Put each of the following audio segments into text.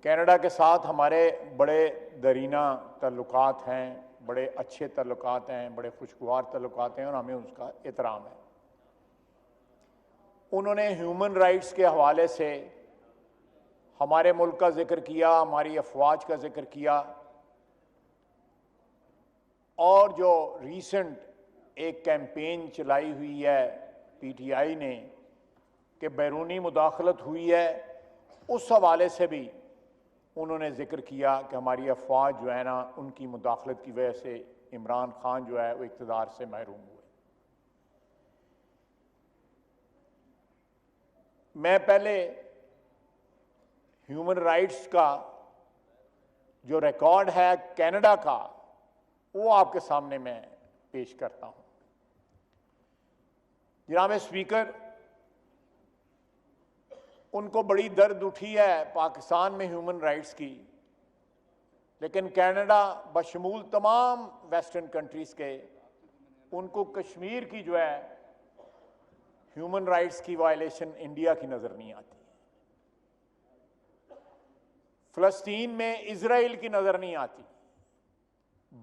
Canada के साथ हमारे बड़े दरीना ताल्लुकात हैं, बड़े अच्छे ताल्लुकात हैं, बड़े खुशगवार ताल्लुकात हैं और हमें उसका एहतराम है। उन्होंने ह्यूमन राइट्स के हवाले से हमारे मुल्क का जिक्र किया, हमारी अफवाज का जिक्र किया और जो रीसेंट एक कैंपेन चलाई हुई है पीटीआई ने कि बैरूनी मुदाखलत हुई है, उस हवाले से भी उन्होंने जिक्र किया कि हमारी अफवाज जो है ना, उनकी मुदाखलत की वजह से इमरान खान जो है वो इक़्तिदार से महरूम हुए। मैं पहले ह्यूमन राइट्स का जो रिकॉर्ड है कनाडा का, वो आपके सामने मैं पेश करता हूं। जनाब स्पीकर, उनको बड़ी दर्द उठी है पाकिस्तान में ह्यूमन राइट्स की, लेकिन कनाडा बशमूल तमाम वेस्टर्न कंट्रीज के, उनको कश्मीर की जो है ह्यूमन राइट्स की वायलेशन इंडिया की नजर नहीं आती, फिलिस्तीन में इजराइल की नजर नहीं आती,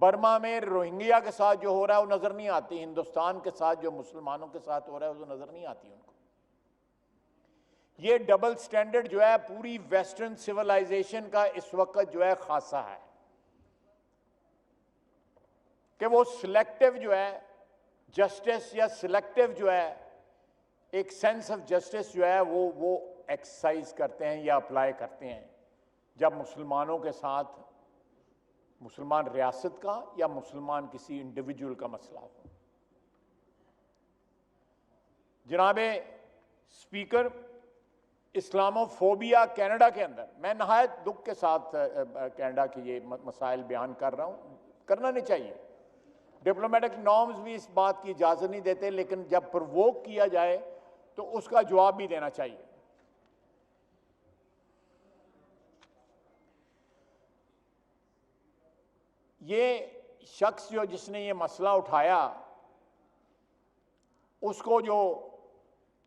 बर्मा में रोहिंग्या के साथ जो हो रहा है वो नजर नहीं आती, हिंदुस्तान के साथ जो मुसलमानों के साथ हो रहा है वो नजर नहीं आती उनको। ये डबल स्टैंडर्ड जो है पूरी वेस्टर्न सिविलाइजेशन का इस वक्त जो है खासा है कि वो सिलेक्टिव जो है जस्टिस या सिलेक्टिव जो है एक सेंस ऑफ जस्टिस जो है वो एक्सरसाइज करते हैं या अप्लाई करते हैं जब मुसलमानों के साथ, मुसलमान रियासत का या मुसलमान किसी इंडिविजुअल का मसला हो। जनाबे स्पीकर, इस्लामोफोबिया कनाडा के अंदर, मैं नहायत दुख के साथ कनाडा के ये मसाइल बयान कर रहा हूं, करना नहीं चाहिए, डिप्लोमेटिक नॉर्म्स भी इस बात की इजाजत नहीं देते, लेकिन जब प्रोवोक किया जाए तो उसका जवाब भी देना चाहिए। ये शख्स जो जिसने ये मसला उठाया, उसको जो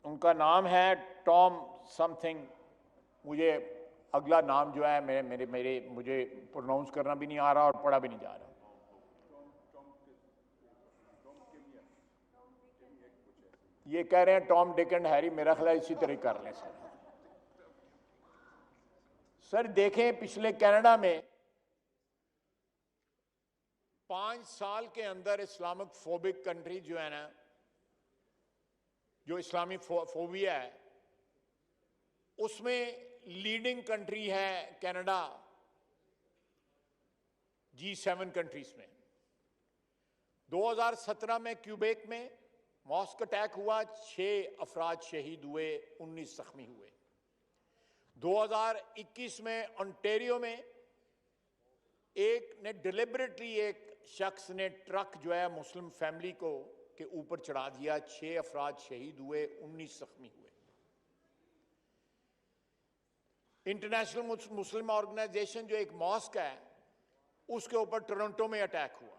उनका नाम है टॉम समथिंग, मुझे अगला नाम जो है मुझे प्रोनाउंस करना भी नहीं आ रहा और पढ़ा भी नहीं जा रहा। ये कह रहे हैं टॉम डिक एंड हैरी, मेरा ख्याल इसी तरह कर लें सर। देखें, पिछले कनाडा में 5 साल के अंदर इस्लामिक फोबिक कंट्री जो है ना, जो इस्लामी फोबिया है, उसमें लीडिंग कंट्री है कनाडा G7 कंट्रीज में। 2017 में क्यूबेक में मॉस्क अटैक हुआ, 6 अफराद शहीद हुए, 19 जख्मी हुए। 2021 में ओंटारियो में एक ने डिलिबरेटली, एक शख्स ने ट्रक जो है मुस्लिम फैमिली को के ऊपर चढ़ा दिया, 6 अफराद शहीद हुए, 19 जख्मी हुए। इंटरनेशनल मुस्लिम ऑर्गेनाइजेशन जो एक मॉस्क है, उसके ऊपर टोरंटो में अटैक हुआ।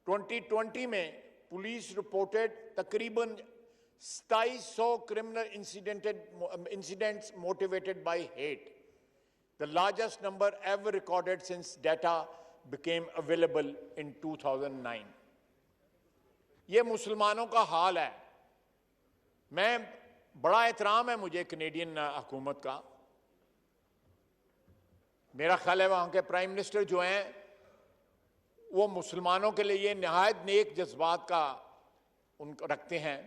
2020 में पुलिस रिपोर्टेड तकरीबन 2700 criminal incidents motivated by hate, the largest number ever recorded since data became available in 2009. ये मुसलमानों का हाल है। मैं बड़ा एहतराम है मुझे कनेडियन हुकूमत का, मेरा ख्याल है वहां के प्राइम मिनिस्टर जो हैं वो मुसलमानों के लिए निहायत नेक जज्बात का उनको रखते हैं,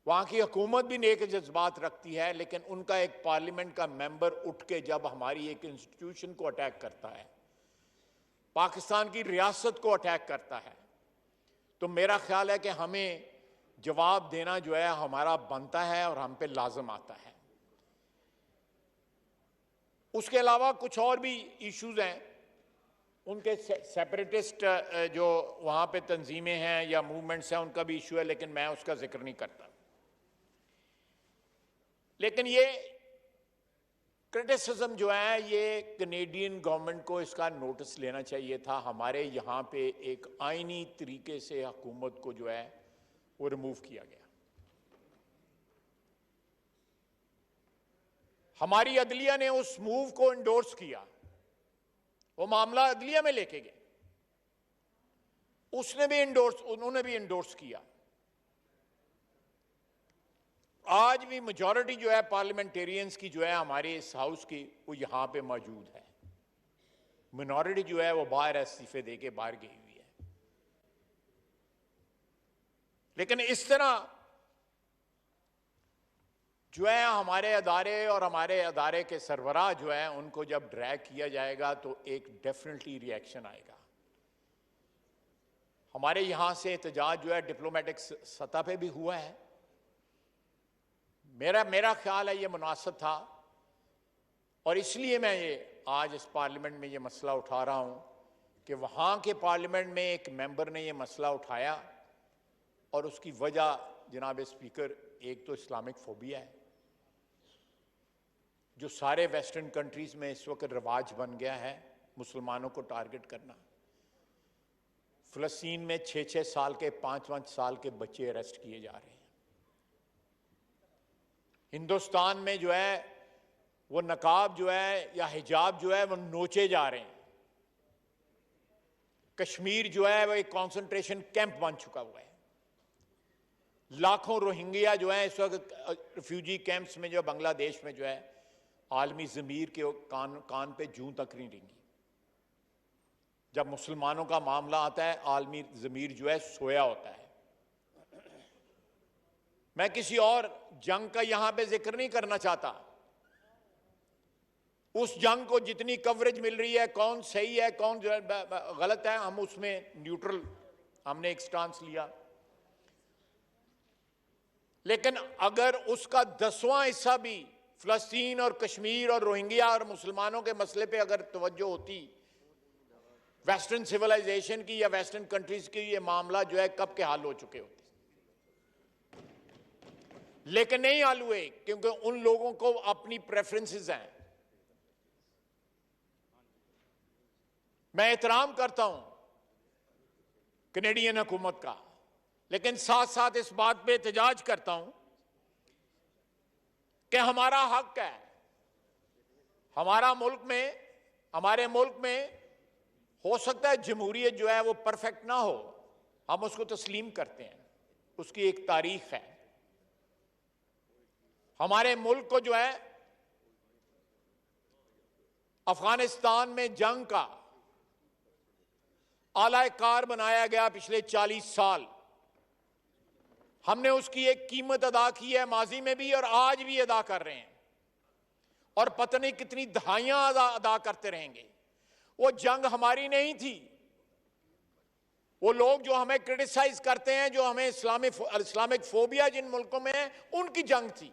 वहां की हुकूमत भी नेक जज्बात रखती है, लेकिन उनका एक पार्लियामेंट का मेंबर उठ के जब हमारी एक इंस्टीट्यूशन को अटैक करता है, पाकिस्तान की रियासत को अटैक करता है, तो मेरा ख्याल है कि हमें जवाब देना जो है हमारा बनता है और हम पे लाजम आता है। उसके अलावा कुछ और भी इश्यूज हैं, उनके सेपरेटिस्ट जो वहां पे तंजीमें हैं या मूवमेंट्स हैं, उनका भी इशू है, लेकिन मैं उसका जिक्र नहीं करता। लेकिन ये क्रिटिसिज्म जो है, ये कनेडियन गवर्नमेंट को इसका नोटिस लेना चाहिए था। हमारे यहाँ पे एक आईनी तरीके से हुकूमत को जो है वो रिमूव किया गया। हमारी अदलिया ने उस मूव को इंडोर्स किया, वो मामला अदलिया में लेके गए, उन्होंने भी इंडोर्स किया। आज भी मेजॉरिटी जो है पार्लियामेंटेरियंस की जो है हमारे इस हाउस की, वो यहां पे मौजूद है। मिनॉरिटी जो है वो बाहर इस्तीफे देके बाहर गई हुई है। लेकिन इस तरह जो है हमारे अदारे और हमारे अदारे के सरबराह जो है उनको जब ड्रैग किया जाएगा तो एक डेफिनेटली रिएक्शन आएगा। हमारे यहां से एहतजाज जो है डिप्लोमेटिक सतह पे भी हुआ है। मेरा ख्याल है ये मुनासिब था और इसलिए मैं ये आज इस पार्लियामेंट में ये मसला उठा रहा हूं कि वहां के पार्लियामेंट में एक मेंबर ने ये मसला उठाया और उसकी वजह जनाब स्पीकर एक तो इस्लामिक फोबिया है जो सारे वेस्टर्न कंट्रीज में इस वक्त रिवाज बन गया है, मुसलमानों को टारगेट करना। फिलिस्तीन में 6-6 साल के 5-5 साल के बच्चे अरेस्ट किए जा रहे हैं। हिंदुस्तान में जो है वो नकाब जो है या हिजाब जो है वो नोचे जा रहे हैं। कश्मीर जो है वो एक कंसंट्रेशन कैंप बन चुका हुआ है। लाखों रोहिंग्या जो है इस वक्त रिफ्यूजी कैंप्स में जो बांग्लादेश में जो है आलमी ज़मीर के कान पे जूं तक नहीं रेंगी। जब मुसलमानों का मामला आता है आलमी ज़मीर जो है सोया होता है। मैं किसी और जंग का यहां पे जिक्र नहीं करना चाहता। उस जंग को जितनी कवरेज मिल रही है, कौन सही है कौन गलत है, हम उसमें न्यूट्रल हमने एक स्टांस लिया। लेकिन अगर उसका 10वां हिस्सा भी फिलिस्तीन और कश्मीर और रोहिंग्या और मुसलमानों के मसले पे अगर तवज्जो होती वेस्टर्न सिविलाइजेशन की या वेस्टर्न कंट्रीज की, ये मामला जो है कब के हल हो चुके होते। लेकिन नहीं हल हुए क्योंकि उन लोगों को अपनी प्रेफरेंसेस हैं। मैं एहतराम करता हूं कनेडियन हुकूमत का, लेकिन साथ साथ इस बात पे एहतजाज करता हूं कि हमारा हक है। हमारे मुल्क में हो सकता है जमहूरियत जो है वो परफेक्ट ना हो, हम उसको तस्लीम करते हैं, उसकी एक तारीख है। हमारे मुल्क को जो है अफगानिस्तान में जंग का आला कार बनाया गया पिछले 40 साल। हमने उसकी एक कीमत अदा की है माजी में भी और आज भी अदा कर रहे हैं और पता नहीं कितनी दहाइयां अदा करते रहेंगे। वो जंग हमारी नहीं थी। वो लोग जो हमें क्रिटिसाइज करते हैं, जो हमें इस्लामिक फोबिया जिन मुल्कों में है, उनकी जंग थी।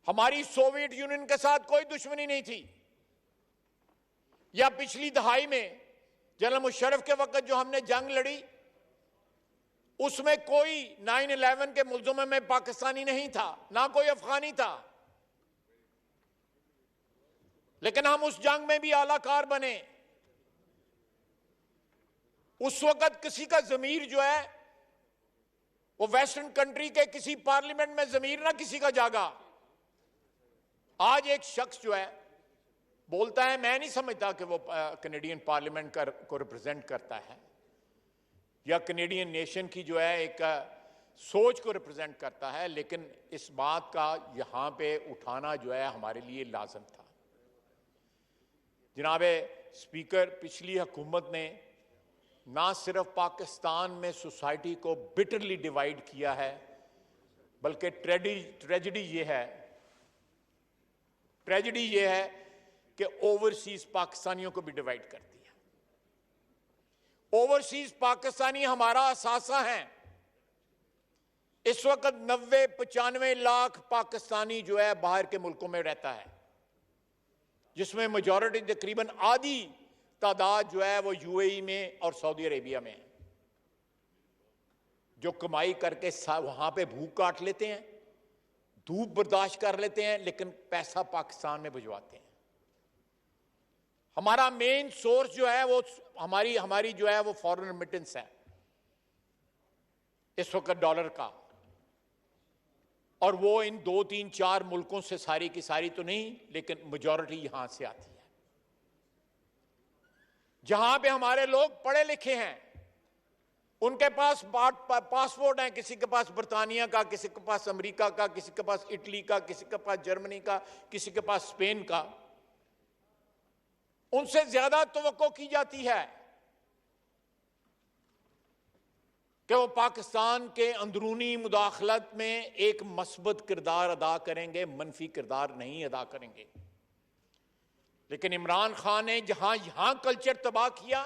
हमारी सोवियत यूनियन के साथ कोई दुश्मनी नहीं थी। या पिछली दहाई में जनरल मुशर्रफ के वक्त जो हमने जंग लड़ी उसमें कोई 9/11 के मुल्ज़िम में पाकिस्तानी नहीं था, ना कोई अफगानी था। लेकिन हम उस जंग में भी आलाकार बने। उस वक्त किसी का ज़मीर जो है वो वेस्टर्न कंट्री के किसी पार्लियामेंट में ज़मीर ना किसी का जागा। आज एक शख्स जो है बोलता है, मैं नहीं समझता कि वो कनेडियन पार्लियामेंट को रिप्रेजेंट करता है या कनेडियन नेशन की जो है एक सोच को रिप्रेजेंट करता है, लेकिन इस बात का यहां पे उठाना जो है हमारे लिए लाजम था। जनाब स्पीकर, पिछली हुकूमत ने ना सिर्फ पाकिस्तान में सोसाइटी को बिटरली डिवाइड किया है, बल्कि ट्रेजेडी ये है कि ओवरसीज पाकिस्तानियों को भी डिवाइड कर दिया। ओवरसीज पाकिस्तानी हमारा असासा है। इस वक्त 90-95 लाख पाकिस्तानी जो है बाहर के मुल्कों में रहता है, जिसमें मेजॉरिटी तकरीबन आधी तादाद जो है वो यूएई में और सऊदी अरेबिया में है, जो कमाई करके वहां पे भूख काट लेते हैं, धूप बर्दाश्त कर लेते हैं, लेकिन पैसा पाकिस्तान में भिजवाते हैं। हमारा मेन सोर्स जो है वो हमारी जो है वो फॉरेन रेमिटेंस है इस वक्त डॉलर का। और वो इन 2, 3, 4 मुल्कों से सारी की सारी तो नहीं, लेकिन मेजॉरिटी यहां से आती है। जहां पे हमारे लोग पढ़े लिखे हैं, उनके पास पासपोर्ट है, किसी के पास बर्तानिया का, किसी के पास अमेरिका का, किसी के पास इटली का, किसी के पास जर्मनी का, किसी के पास स्पेन का। उनसे ज्यादा तवक्को की जाती है कि वो पाकिस्तान के अंदरूनी मुदाखलत में एक मस्बत किरदार अदा करेंगे, मनफी किरदार नहीं अदा करेंगे। लेकिन इमरान खान ने जहां यहां कल्चर तबाह किया,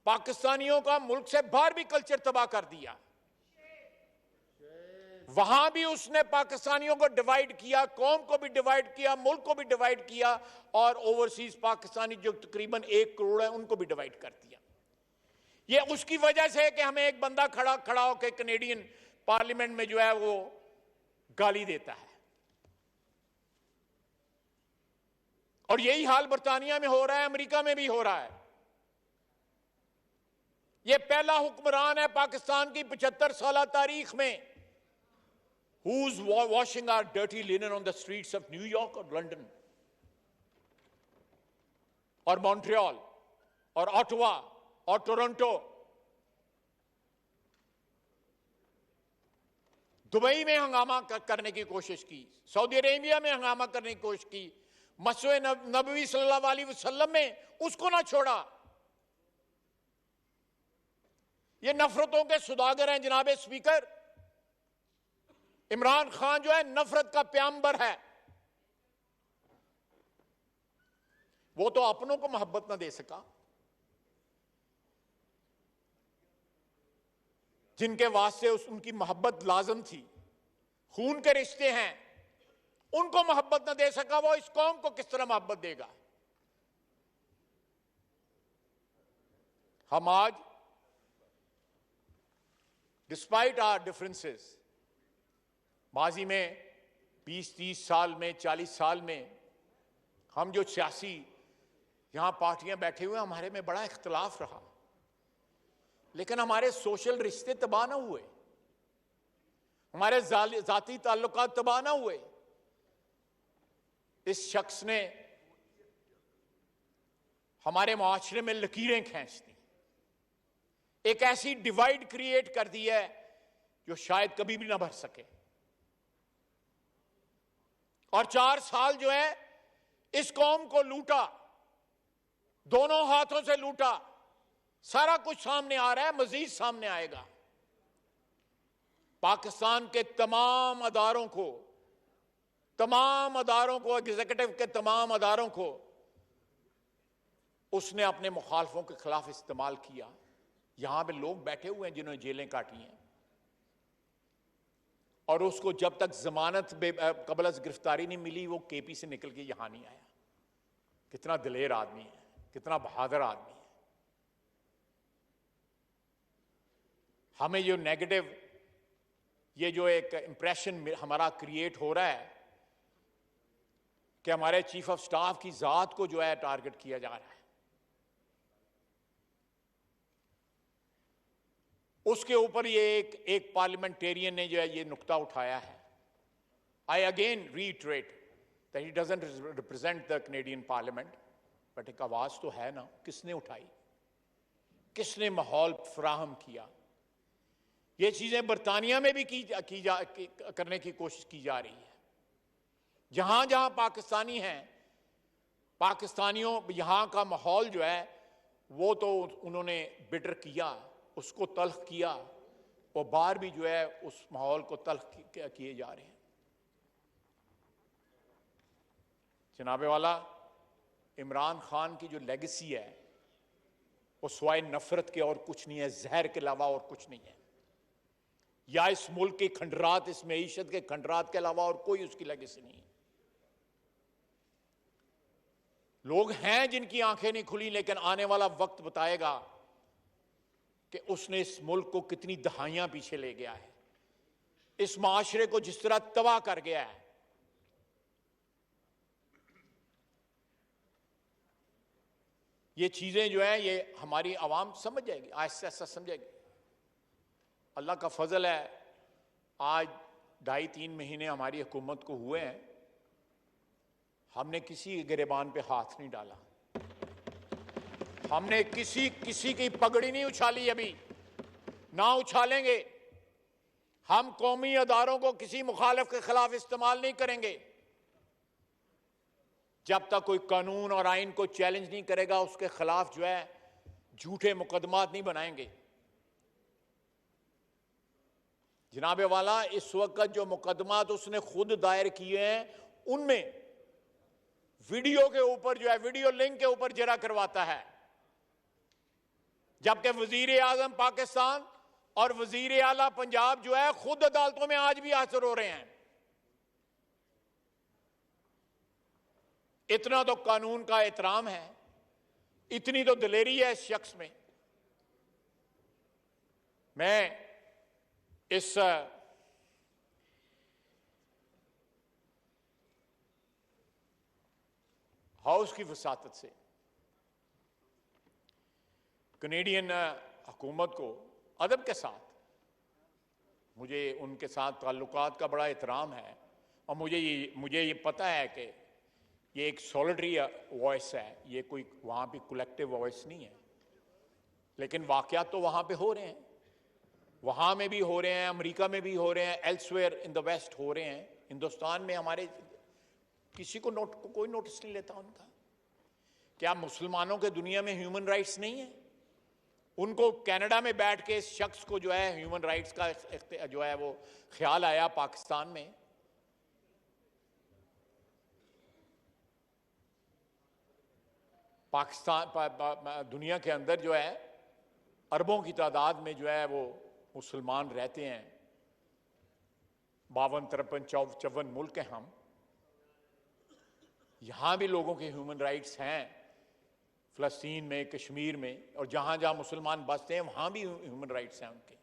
पाकिस्तानियों का मुल्क से बाहर भी कल्चर तबाह कर दिया। वहां भी उसने पाकिस्तानियों को डिवाइड किया, कौम को भी डिवाइड किया, मुल्क को भी डिवाइड किया, और ओवरसीज पाकिस्तानी जो तकरीबन 1 करोड़ है उनको भी डिवाइड कर दिया। ये उसकी वजह से है कि हमें एक बंदा खड़ा होकर कैनेडियन पार्लियामेंट में जो है वो गाली देता है। और यही हाल बर्तानिया में हो रहा है, अमेरिका में भी हो रहा है। ये पहला हुक्मरान है पाकिस्तान की 75 साल तारीख में who's washing our dirty linen on the streets of New York or London और मॉन्ट्रियल और ऑटवा और टोरंटो। दुबई में हंगामा करने की कोशिश की, सऊदी अरेबिया में हंगामा करने की कोशिश की, मस्जिद नबवी सल्लल्लाहु अलैहि वसल्लम में उसको ना छोड़ा। ये नफरतों के सुदागर हैं जनाबे स्पीकर। इमरान खान जो है नफरत का प्याम्बर है। वो तो अपनों को मोहब्बत ना दे सका, जिनके वास्ते उनकी मोहब्बत लाजम थी, खून के रिश्ते हैं, उनको मोहब्बत ना दे सका, वो इस कौम को किस तरह मोहब्बत देगा। हम आज डिस्पाइट आवर डिफरेंसेस, माजी में 20-30 साल में, 40 साल में हम जो सियासी यहां पार्टियां बैठे हुए, हमारे में बड़ा इख्तलाफ रहा, लेकिन हमारे सोशल रिश्ते तबाह ना हुए, हमारे जाती ताल्लुकात तबाह ना हुए। इस शख्स ने हमारे माशरे में लकीरें खींच दी, एक ऐसी डिवाइड क्रिएट कर दी है जो शायद कभी भी ना भर सके। और 4 साल जो है इस कौम को लूटा, दोनों हाथों से लूटा। सारा कुछ सामने आ रहा है, मजीद सामने आएगा। पाकिस्तान के तमाम अदारों को, एग्जीक्यूटिव के तमाम अदारों को उसने अपने मुखालफों के खिलाफ इस्तेमाल किया। यहां पे लोग बैठे हुए हैं जिन्होंने जेलें काटी हैं, और उसको जब तक जमानत कबल अज गिरफ्तारी नहीं मिली, वो केपी से निकल के यहां नहीं आया। कितना दिलेर आदमी है, कितना बहादुर आदमी है। हमें जो नेगेटिव, ये जो एक इंप्रेशन हमारा क्रिएट हो रहा है कि हमारे चीफ ऑफ स्टाफ की जात को जो है टारगेट किया जा रहा है, उसके ऊपर ये एक पार्लियामेंटेरियन ने जो है ये नुक्ता उठाया है। I again reiterate that he doesn't represent the Canadian parliament, but एक आवाज तो है ना, किसने उठाई, किसने माहौल फराहम किया। ये चीजें बरतानिया में भी करने की कोशिश की जा रही है। जहां जहां पाकिस्तानी हैं, पाकिस्तानियों यहां का माहौल जो है वो तो उन्होंने बिटर किया, उसको तल्ख किया, और बाहर भी जो है उस माहौल को तल्ख किए जा रहे हैं। जनाबे वाला, इमरान खान की जो लेगेसी है वो स्वाय नफरत के और कुछ नहीं है, जहर के अलावा और कुछ नहीं है। या इस मुल्क के खंडरात, इस मईशत के खंडरात के अलावा और कोई उसकी लेगेसी नहीं है। लोग हैं जिनकी आंखें नहीं खुली, लेकिन आने वाला वक्त बताएगा कि उसने इस मुल्क को कितनी दहाइयां पीछे ले गया है, इस माशरे को जिस तरह तबाह कर गया है। ये चीजें जो है ये हमारी आवाम समझ जाएगी, आहिस्ता आहिस्ता समझेगी। अल्लाह का फजल है, आज 2.5-3 महीने हमारी हुकूमत को हुए हैं, हमने किसी गिरेबान पे हाथ नहीं डाला, हमने किसी की पगड़ी नहीं उछाली, अभी ना उछालेंगे। हम कौमी अदारों को किसी मुखालिफ के खिलाफ इस्तेमाल नहीं करेंगे। जब तक कोई कानून और आइन को चैलेंज नहीं करेगा, उसके खिलाफ जो है झूठे मुकदमात नहीं बनाएंगे। जनाबे वाला, इस वक्त जो मुकदमात उसने खुद दायर किए हैं, उनमें वीडियो के ऊपर जो है, वीडियो लिंक के ऊपर जरा करवाता है, जबकि वजीर आजम पाकिस्तान और वजीर आला पंजाब जो है खुद अदालतों में आज भी हाजिर हो रहे हैं। इतना तो कानून का एहतराम है, इतनी तो दिलेरी है इस शख्स में। मैं इस हाउस की वसातत से कनेडियन हुकूमत को अदब के साथ, मुझे उनके साथ ताल्लुकात का बड़ा एहतराम है, और मुझे ये पता है कि ये एक सॉलिडरी वॉइस है, ये कोई वहाँ पे कलेक्टिव वॉइस नहीं है, लेकिन वाक़यात तो वहाँ पे हो रहे हैं, वहाँ में भी हो रहे हैं, अमेरिका में भी हो रहे हैं, एल्सवेयर इन द वेस्ट हो रहे हैं। हिंदुस्तान में हमारे किसी को कोई नोटिस नहीं लेता उनका। क्या मुसलमानों के दुनिया में ह्यूमन राइट्स नहीं है? उनको कनाडा में बैठ के इस शख्स को जो है ह्यूमन राइट्स का जो है वो ख्याल आया पाकिस्तान में। पाकिस्तान दुनिया के अंदर जो है अरबों की तादाद में जो है वो मुसलमान रहते हैं, 52, 53, 54 मुल्क हैं हम। यहां भी लोगों के ह्यूमन राइट्स हैं, फ़लस्तीन में, कश्मीर में, और जहां जहां मुसलमान बसते हैं वहां भी ह्यूमन राइट्स हैं उनके,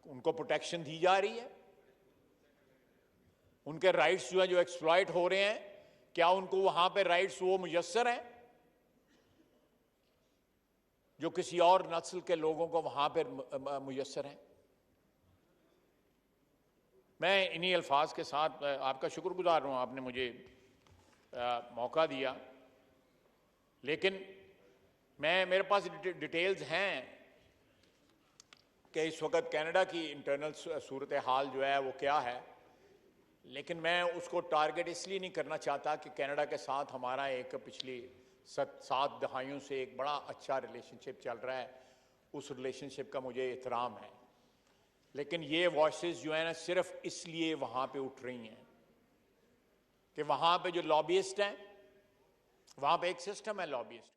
उनको प्रोटेक्शन दी जा रही है। उनके राइट्स जो है जो एक्सप्लॉइट हो रहे हैं, क्या उनको वहां पे राइट्स वो मुयस्सर हैं जो किसी और नस्ल के लोगों को वहां पर मुयस्सर हैं? मैं इन्हीं अल्फाज के साथ आपका शुक्रगुजार हूं, आपने मुझे मौका दिया, लेकिन मेरे पास डिटेल्स हैं कि इस वक्त कनाडा की इंटरनल सूरत हाल जो है वो क्या है, लेकिन मैं उसको टारगेट इसलिए नहीं करना चाहता कि कनाडा के साथ हमारा एक पिछली 7 दहाइयों से एक बड़ा अच्छा रिलेशनशिप चल रहा है, उस रिलेशनशिप का मुझे एहतराम है। लेकिन ये वॉइसेस जो है ना सिर्फ इसलिए वहाँ पे उठ रही हैं कि वहाँ पे जो लॉबिस्ट हैं, वहाँ पे एक सिस्टम है लॉबिस्ट